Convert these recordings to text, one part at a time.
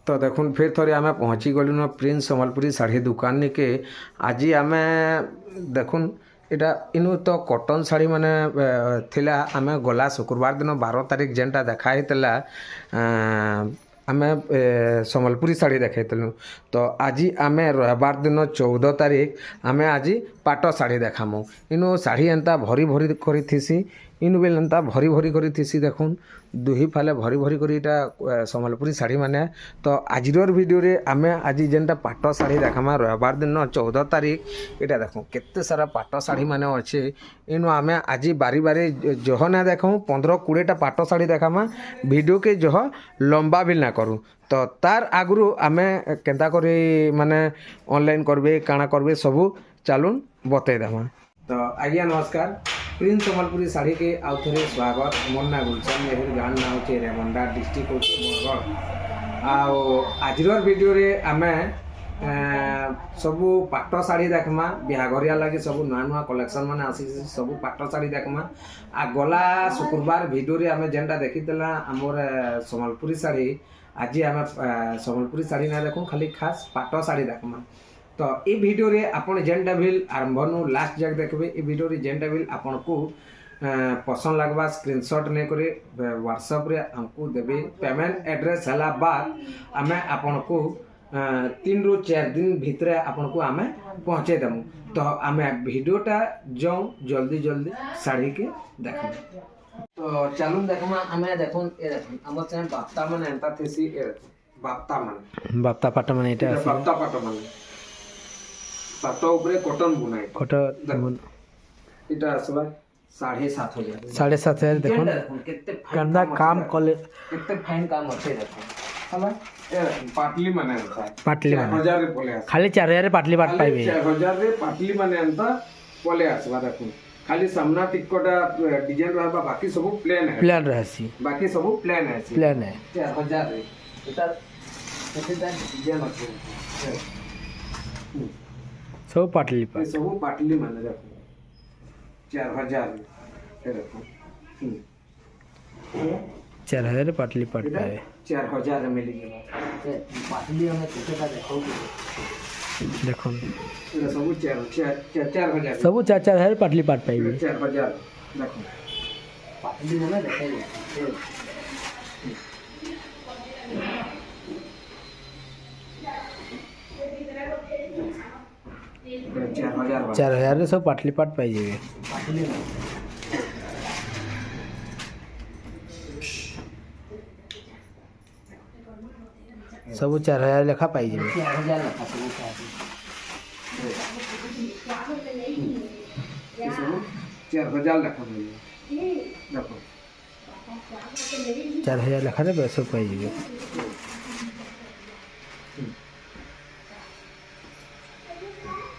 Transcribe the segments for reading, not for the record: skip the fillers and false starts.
तो देखुन फिर थोड़े आम पहुँची गलुन प्रिंस सम्बलपुरी शाढ़ी दुकान निके आज आम देखुन इटा इनु तो कॉटन शाढ़ी माने थिला आम गला शुक्रवार दिन 12 तारीख जेनटा देखाई आम सम्बलपुरी शाढ़ी देखु तो आज आम रविवार दिन 14 तारीख आम आज पाट शाढ़ी देखामु इनु शाढ़ी एंता भरी भरी करी थीसी इनु बेल एंता भरी भरी करी थीसी देखुन दुही फाले भरी भरी करी इटा सम्बलपुरी शाढ़ी माने तो आजिर वीडियो रे आम आज जेनटा पाट शाढ़ी देखामा रविवार दिन 14 तारीख इटा देखो केते सारा पाट शाढ़ी माने अच्छे इनु आम आज बारी बारी जह ना देखूँ 15-20टा पाट शाढ़ी देखामा वीडियो के जह लंबा भी ना करूँ तो तार आगु आम केन्ता करी माने ऑनलाइन करबे काଣା करबे सबू चलून बतईदेमा तो आज्ञा नमस्कार प्रिंस सम्बलपुरी शाढ़ी के आउ थे स्वागत मोर ना गुलशन मेहर गाँव ना हो रेमंडा डिस्ट्रिक्ट हो बरगढ़ आजिर वीडियो रे आमे सबू पाट शाढ़ी देखमा बिहाघरिया लगे सब नुआ नुआ कलेक्शन माने आसी सब पाट शाढ़ी देखमा आ गला शुक्रवार वीडियो रे आमे जेनटा देखितला हमर सम्बलपुरी शाढ़ी आज आम सम्बलपुरी शाढ़ी ना देखूँ खाली खास पाट शाढ़ी देखमा तो ये वीडियो रे आपण जेनटा भी आरंभ नु लास्ट जाक देखबे ये वीडियो रे जेनटा भी आपण को पसंद लगवा स्क्रीनशॉट नहीं करे व्हाट्सएप रे हमको देबे पेमेंट एड्रेस हला बाद आमे आपण को 3 ରୁ 4 दिन भितर आपण को आमे पहुंचे देमु तो आमे वीडियोटा जो जल्दी जल्दी शाढ़ी के देखबे तो चलून देखमा आमे देखुन ए देखुन हमर चैन बाप्ता माने एंता थेसी ए बाप्ता पाट माने एटा बाप्ता पाट माने पाट ऊपर कॉटन बुनाई कॉटन इटा आसबा 7,500 7,500 देखो गंदा काम कले कितने फाइन काम अच्छे देखो हला ए पाटली माने होता पाटली माने 1000 रे पोले खाली 4000 रे पाटली पाट पाइबे 4000 रे पाटली माने अंता पोले आसबा देखो खाली सामना टिक्कोटा डिजाइन रहबा बाकी सब प्लेन रहसी बाकी सब प्लेन है 4000 रे इटा केतेटा डिजाइन अच्छे सब पाटली माने देखो 4000 देखो 4000 पाटली पाट पाए 4000 मिल गया पाटली हमें केतेटा देखो देखो सब 4000 सब 4,000 पाटली पाट पाइबे 4000 देखो पाटली हमें देखाई 4,000 रे सब पाटली पाट पाई जेबे सब 4,000 लेखा पाई जेबे 4,000 लेखा सब 4,000 लेखा देखो 4,000 लेखा रे सब पाई जेबे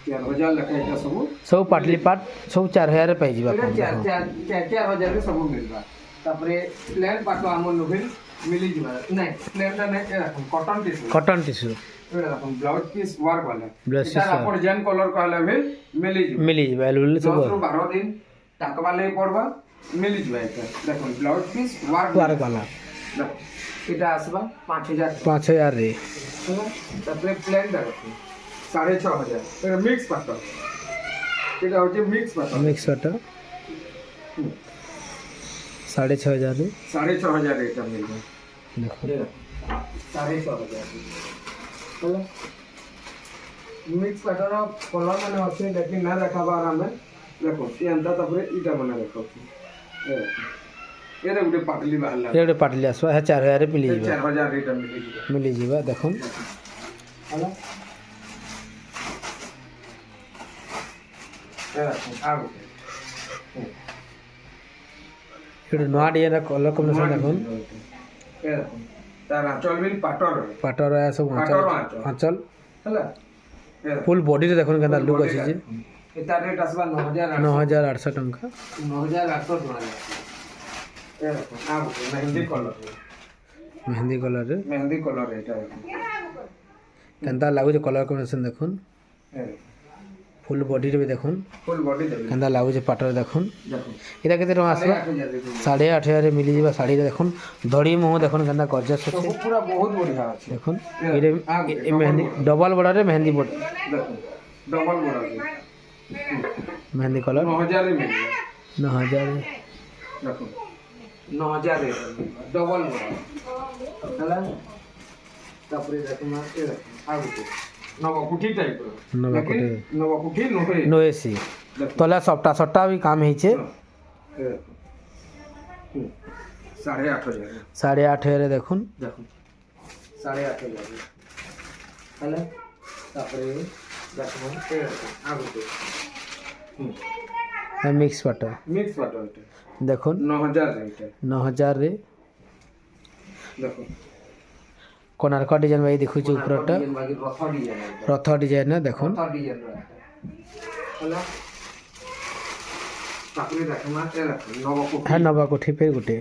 4,000 लेखा इटा सब पाटली पाट सब 4,000 रे पाई जेबा 4,000 रे सब मिलबा तापरे प्लेन पाट हमर नोभिल मिली जिबा नहीं प्लेन ना नहीं cotton tissue blouse piece work वाला इटा आपण जेन कलर कहले भी मिली जिबा अवेलेबल सब 10 ରୁ 12 दिन टाकबा ले पड़बा मिली जिबा इटा देखो ब्लाउज पीस वर्क वाला इटा आसबा 5,000 रे तापरे प्लेन देखो 6,500 एटा मिक्स पाट इटा होचे मिक्स पाट 6,500 रे 6,500 इटा मिलबा देखो 6,500 चलो मिक्स पाटर कलर माने अच्छे लेकिन ना देखाबा आराम देखो ये अंता तापरे इटा माने देखो ये गुटे पाटली बाहला ये गुटे पाटली आसवा है 4,000 रे मिली जिबा 4,000 इटा मिली जिबा देखो हला आगो ये नोआ डिजाइन रा कलर कॉम्बिनेशन देखो ए तार आंचल बिल पाटर है सब आंचल हला फुल बॉडी रे देखो केना लुक अछि जे एता रेट आसबा 9,800 टंका 9,800 टंका ए आगो मेहंदी कलर एटा केनता लागो जे कलर कॉम्बिनेशन देखो ফুল বডিরে ବି দেখুন ফুল বডি দেবে কেନ୍ତା ଲାଗୁଛେ ପାଟରେ ଦେଖୁନ୍ দেখুন ଏଇଟା କେତେ ଟଙ୍କା ଆସିବା 8,500 ମିଳିଯିବା ଶାଢ଼ୀରେ ଦେଖୁନ୍ ଧଡ଼ି ମୁହଁ ଦେଖୁନ୍ କେନ୍ତା ଗର୍ଜସ୍ ଅଛି ସବୁ ପୁରା ବହୁତ ବଢିଆ ଅଛି ଦେଖୁନ୍ ଏଇରେ ଏ ମେହେନ୍ଦି ଡବଲ ବଡ଼ରେ ମେହେନ୍ଦି ବଡ଼ দেখুন ডবল বড় আছে ମେହେନ୍ଦି କଲର୍ 9000 ରେ ମିଳିବ 9,000 দেখুন 9000 ରେ ডবল বড় ହେଲା ତାପରେ ଦେଖୁନ ଏ ଦେଖୁନ ଆଉ ଗୋଟେ ନବକୁଠି ଟାଇପ ର ନବକୁଠି। ନବକୁଠି ନୁହେଁ नो एसी तले सप्टा सट्टा भी काम ହେଇଛେ ଏ ଦେଖୁନ 8,500 8,500 ଦେଖୁନ୍ দেখুন 8,500 ହେଲା ତାପରେ ଦେଖୁନ ଏ ଦେଖୁନ ଆଉ ଗୋଟେ ମିକ୍ସ ପାଟ ମିକ୍ସ ପାଟ ଏଇଟା ଦେଖୁନ୍ 9000 ରେ ଏଇଟା 9,000 ରେ ଦେଖୁନ କୋଣାର୍କ ଡିଜାଇନ ଭାଇ ଦେଖୁଛୁ ଉପରଟା ରଥ ଡିଜାଇନ ରଥ ଡିଜାଇନ ଦେଖୁନ୍ ରଥ ଡିଜାଇନ ହେଲା ତାପରେ ଦେଖୁନ ଏ ଦେଖୁନ ନବକୁଠି হ্যাঁ নবা কোঠি ফের গোটে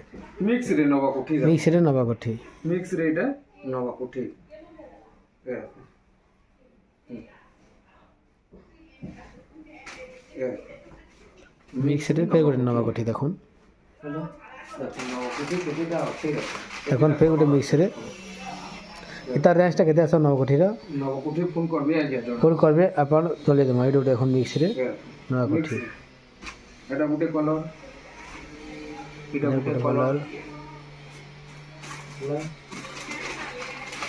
ମିକ୍ସ ରେ ନବକୁଠି মিক্সরে নবা কোঠি মিক্স রে এটা নবকুঠি এ এ মিক্সরে ফের গোটে নবা কোঠি দেখুন ହେଲା দেখুন নবকুঠি কেটেটা ଅଛି এখন ফের গোটে মিক্সরে এটা রেঞ্জটা কেতে আসো নবা কোঠির নবকুঠি ফোন করবে আজ্ঞা জଣ ফোন করবে আপন চলে দেবো এইটা গোটে এখন মিক্সরে নবা কোঠি এটা ଗୋଟେ কলর এটা ଗୋଟେ কলর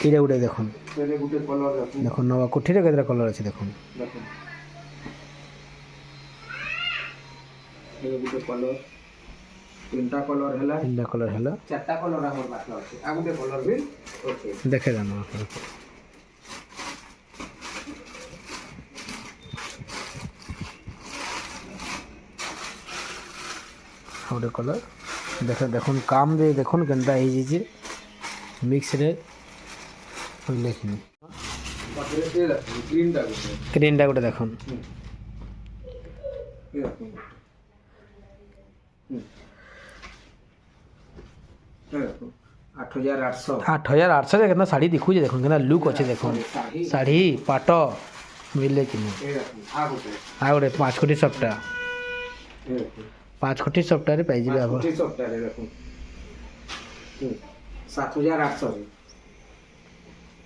এইটা গোটে দেখুন এটা ଗୋଟେ কলর দেখুন দেখুন নবা কোঠিরে কেতটা কলর আছে দেখুন দেখুন এটা ଗୋଟେ কলর তিনটা কলর ହେଲା তিনটা কলর হলো চারটা কলর আমার পাখে আছে আর ଗୋଟେ কলর ବି ଅଛି দেখে জানো আপনার ଗୋଟେ କଲର୍ ଦେଖୁନ୍ କାମ୍ ବି ଦେଖୁନ୍ କେନ୍ତା ହେଇଯାଇଛେ ମିକ୍ସରେ ଲେଖିନି ତାପରେ ଏ ଦେଖୁନ ଗ୍ରୀନଟା ଗୋଟେ ଗ୍ରୀନ୍ଟା ଗୋଟେ ଦେଖୁନ୍ ଏ ଦେଖୁନ ଏ ଦେଖୁନ 8,800 8,800 କେନ୍ତା ଶାଢ଼ୀ ଦେଖୁଛେ ଦେଖୁନ୍ କେନ୍ତା ଲୁକ୍ ଅଛେ ଦେଖୁନ୍ ଶାଢ଼ୀ ପାଟ ମିଳିଲେ କି ନି ଏ ଦେଖୁନ ଆଉ ଗୋଟେ 5 କୋଟି ସପ୍ଟା ଏ ଦେଖୁନ 5 କୋଟି ସପ୍ଟାରେ ପାଇଯିବେ ଆପଣ କୋଟି ସପ୍ତାହରେ ଦେଖୁନ 7,800 ରେ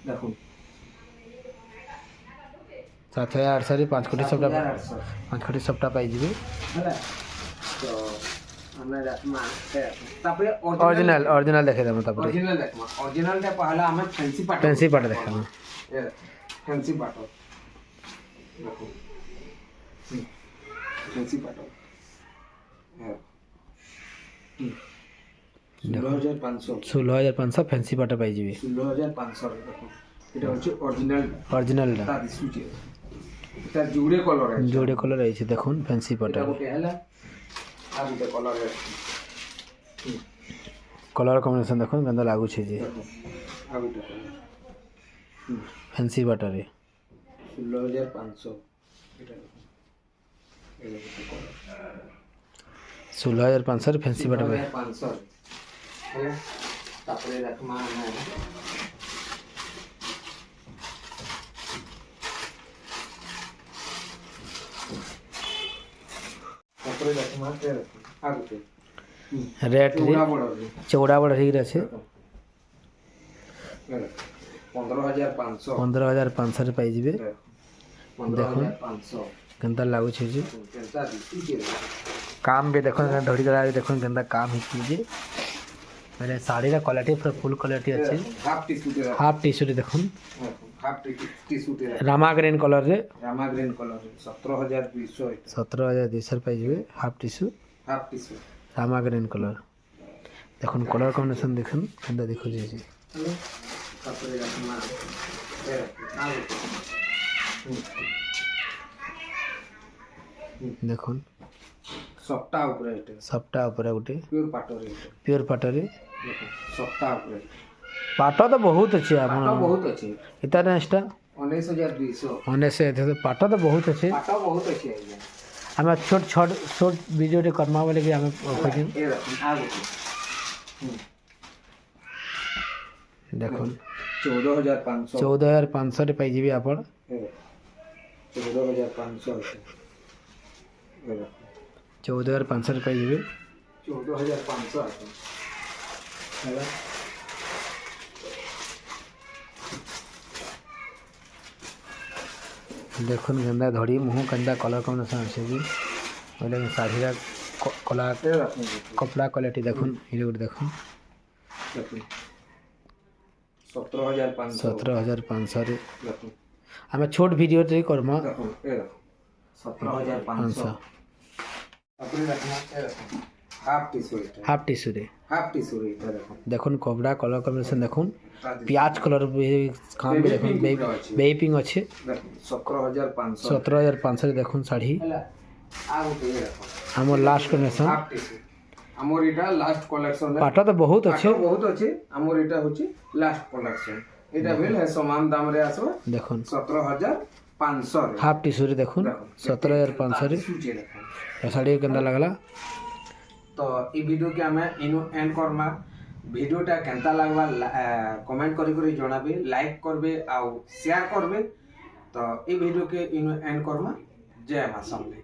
ଦେଖୁନ 7,800 ରେ 5 କୋଟି ସପ୍ଟା 7,800 5 କୋଟି ସପ୍ଟା ପାଇଯିବେ ହେଲା ତ ଆମେ ଦେଖମା ତାପରେ ଅରିଜିନାଲ ଦେଖେଇ ଦେବୁ ତାପରେ ଅରିଜିନାଲ ଦେଖମା ଅରିଜିନାଲଟା ପହଲା ଆମେ ଫ୍ୟାନ୍ସି ପାଟ ଫେନ୍ସି ପାଟ ଦେଖାମୁ ଫ୍ୟାନ୍ସି ପାଟ ଦେଖୁ ଫ୍ୟାନ୍ସି ପାଟ 16,500 16,500 ଫେନ୍ସି ପାଟ ପାଇଯିବେ 16,500 ଦେଖୁ এটা হচ্ছে অরিজিনালটা তা দিସୁছে এটা জুড়ে কলর আছে ଯୋଡ଼େ କଲର୍ ହେଇଛି ଦେଖୁନ୍ ଫେନ୍ସି ପାଟ এটা গোটে ହେଲା আর গোটে কলর আছে କଲର୍ କମ୍ବିନେସନ୍ ଦେଖୁନ୍ କେନ୍ତା ଲାଗୁଛେ ଯେ দেখো আর গোটে কলর ଫେନ୍ସି ପାଟରେ 16,500 এটা দেখো এই গোটে কলর 16,500 ଫେନ୍ସି ପାଟ ପାଇ 16,500 ହେଲା ତାପରେ ଦେଖମା ଆମେ ତାପରେ ଦେଖମା আর গোটে ରେଟ୍ରେ ଚଉଡ଼ା ବଡ଼ ଚଉଡ଼ା ବଡ଼ ହେଇକିରି ଅଛି 15,500 15,500 ପାଇଯିବେ 15,500 କେନ୍ତା ଲାଗୁଛେ ଯେ କେନ୍ତା ଦିଶୁଛେ କାମ୍ ବି ଦେଖୁନ୍ ଧଡ଼ି ଧଡ଼ା ଦେଖୁନ୍ କେନ୍ତା କାମ୍ ହେଇଛି ଯେ ମାନେ ଶାଢ଼ୀର କ୍ୱାଲିଟି ପୁରା ଫୁଲ୍ କ୍ୱାଲିଟି ଅଛି ହାଫ୍ ଟିସୁଟେ ହାଫ୍ ଟିସୁରେ ଦେଖୁନ୍ ହାଫ୍ ଟିସୁଟେ ରାମା ଗ୍ରୀନ୍ କଲର୍ରେ ରାମା ଗ୍ରୀନ୍ କଲର୍ 17,200 ଏଇଟା 17,200 ପାଇଯିବେ ହାଫ୍ ଟିସୁ ହାଫ୍ ଟିସୁ ରାମା ଗ୍ରୀନ୍ କଲର୍ ଦେଖୁନ୍ କଲର୍ କମ୍ବିନେସନ୍ ଦେଖୁନ୍ କେନ୍ତା ଦେଖୁଛେ ଯେ ହେଲା ତାପରେ ରାମା ଦେଖୁନ୍ ସପ୍ତା ଉପରେ ଏଇଟା ସପ୍ଟା ଉପରେ ଗୋଟେ ପିଓର ପାଟରେ ଏଇଟା ପିଓର ପାଟରେ ସପ୍ତା ଉପରେ ପାଟ ତ ବହୁତ ଅଛି ଆପଣ ପାଟ ବହୁତ ଅଛି ଏଟା ରେଞ୍ଜଟା 19,200 ଅନେଶ ପାଟ ତ ବହୁତ ଅଛି ପାଟ ବହୁତ ଅଛି ଆଜ୍ଞା ଆମେ ଛୋଟ ଭିଡ଼ିଓଟେ କର୍ମା ବୋଲେ କି ଆମେ କହିଛୁ ଏ ଦେଖୁନ୍ ଆଉ ଗୋଟେ ଦେଖୁନ୍ 14,500 14,500ରେ ପାଇଯିବେ ଆପଣ 14,500 আছে 14,500 रुपये देवे 14,500 আছে ହେଲା देखुन गंदा धड़ी मुँह गंदा कलर कॉम्बिनेशन अच्छे कि बोले शाढ़ी कला कपड़ा क्वालिटी देखुन ये गोटे देखुन 17,500 17,500 ଦେଖୁନ୍ आम छोट वीडियो टे करमा ଦେଖୁନ୍ ଏ ଦେଖ 17,500 ତାପରେ ଦେଖୁନ୍ ଏ ଦେଖୁନ୍ half T shirt half tissue रे हाफ टी शर्ट है देखो देखुन कपड़ा कलर कॉम्बिनेशन देखुन प्याज कलर काम भी देखुन बेबी पिंक अच्छे 17,500 17,500 देखुन शाढ़ी आ गोटे देखो आम last connection half T shirt हमर इटा लास्ट कलेक्शन पाट तो बहुत अच्छे बहुत अच्छे हमर इटा होची लास्ट कलेक्शन इटा भेल है समान दाम रे आसबा देखुन 17,500 हाफ टिश्यू रे देखुन 17,500 सूची देखो शाढ़ी केंदा लगला तो ई वीडियो के हमें इनु एंड करमा वीडियोटा केंता लागबा कमेंट करी करी जणाबे लाइक करबे आ शेयर करबे तो ई वीडियो के इनु एंड करमा जय मां समले।